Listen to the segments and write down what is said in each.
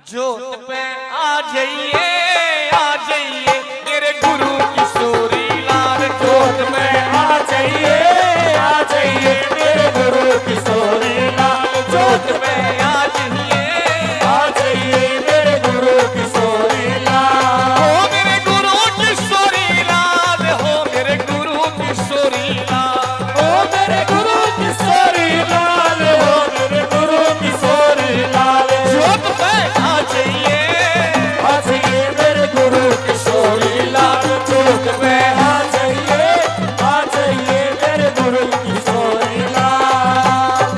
जोत पे आ जाइए मेरे गुरु किशोरी लाल। जोत में आ जाइए मेरे गुरु किशोरी लाल। जोत में आ जाइए मेरे गुरु किशोरी लाल। हो मेरे गुरु किशोरी लाल, हो मेरे गुरु किशोरी लाल, हो मेरे गुरु किशोरी लाल, हो मेरे गुरु किशोरी लाल। जोत पे आ जाइए मेरे गुरु किशोरी लाल। जोत में आ जाइए मेरे गुरु किशोरी लाल।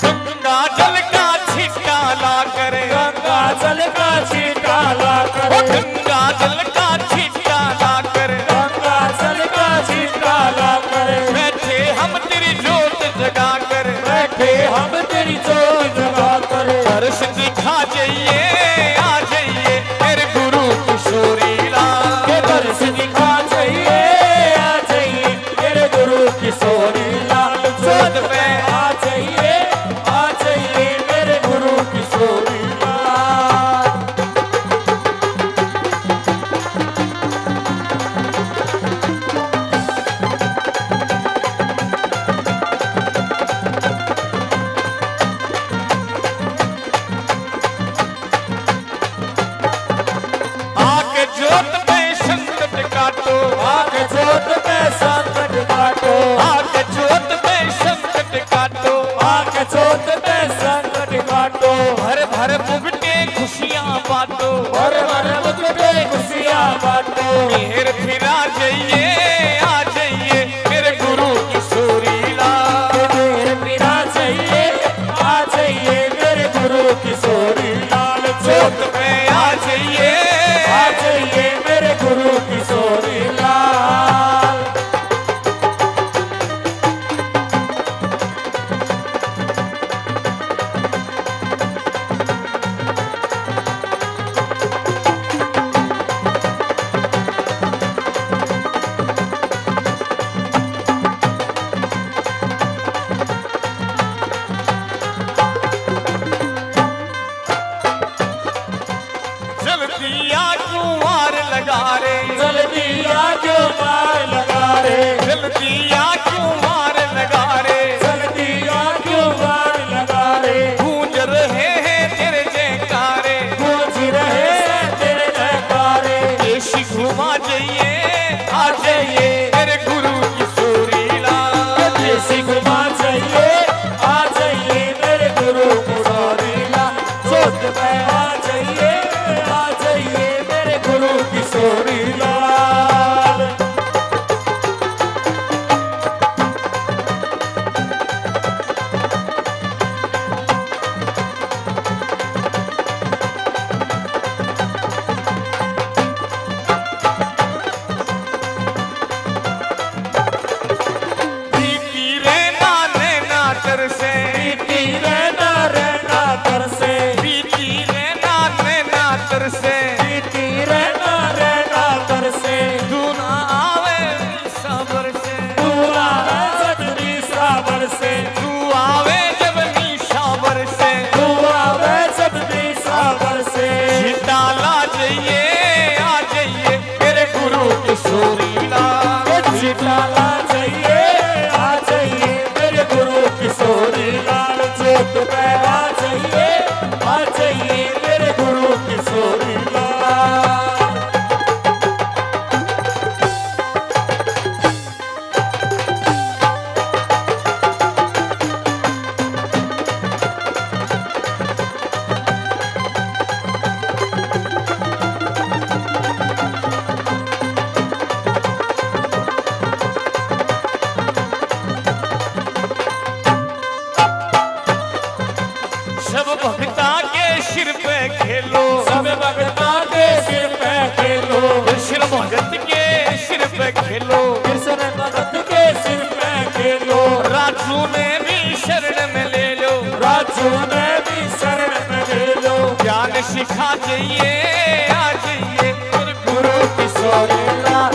गंगा जल का छिटा ला करे, गंगा जल का छींटा ला ओ करे, गंगा जल का छिटा ला करे। गंगा जल का छींटा ला करे। बैठे हम तेरी जोत जगा कर, बैठे हम तेरी जोत जगा कर। दर्श दिखा जाइए आ जाइए मेरे गुरु किशोरी लाल। के दर्श दिखा जाइए आ जाइए मेरे गुरु किशोरी लाल। जोत में आ जाइए मेरे गुरु किशोरी लाल। आके जोत में संकट काटो, आके जोत में संकट काटो, आके जोत में संकट काटो। आके जोत में संकट काटो। भर भर मुगटे खुशियां बांटो, और मन मुझे खुशियाँ बांटो। मेहर फिरा जाइए आ जाइए मेरे गुरु किशोरी लाल। मेरे पिता चाहिए आ जाइए मेरे गुरु किशोरी लाल। जोत में आ जाइए मेरे गुरु किशोरी लाल। जल्दी आ कुंवार लगा रे, जल्दी आजो मार लगा रे, जल्दी आ कुंवार लगा रे। जल्दी आजो मार लगा रे। गूंज रहे हैं तेरे जयकारे, गूंज रहे तेरे जयकारे। देशी घुमा जाइए आ जाइए मेरे गुरु किशोरी लाल। देसी घुमा चाहिए आ जाइए मेरे गुरु किशोरी लाल। जोत में आ जाइए मेरे गुरु किशोरी लाल। बीती रहना नैना तरसे, बीती रहना रहना तरसे, बीती रहना नैना तरसे। बीती रहना रहना तरसे। तू ना आवे सबर से, तू आवे सजनी श्रावण से, तू आवे जब निशावर से। तू आवे सजनी श्रावण से। छिटा ला जाइए आ जाइए मेरे गुरु किशोरी लाल। छिटा ला जाइए आ जाइए मेरे गुरु किशोरी लाल। जोत पे आ जाइए मेरे गुरु किशोरी लाल। सब भक्ता के सिर पे खेलो, सब भक्ता के सिर पे खेलो, कृष्ण भगत के सिर पे खेलो। कृष्ण भगत के सिर पे खेलो। राजू ने भी शरण में ले लो, राजू ने भी शरण में ले सिखा जाइए आ जाइए मेरे गुरु किशोरी लाल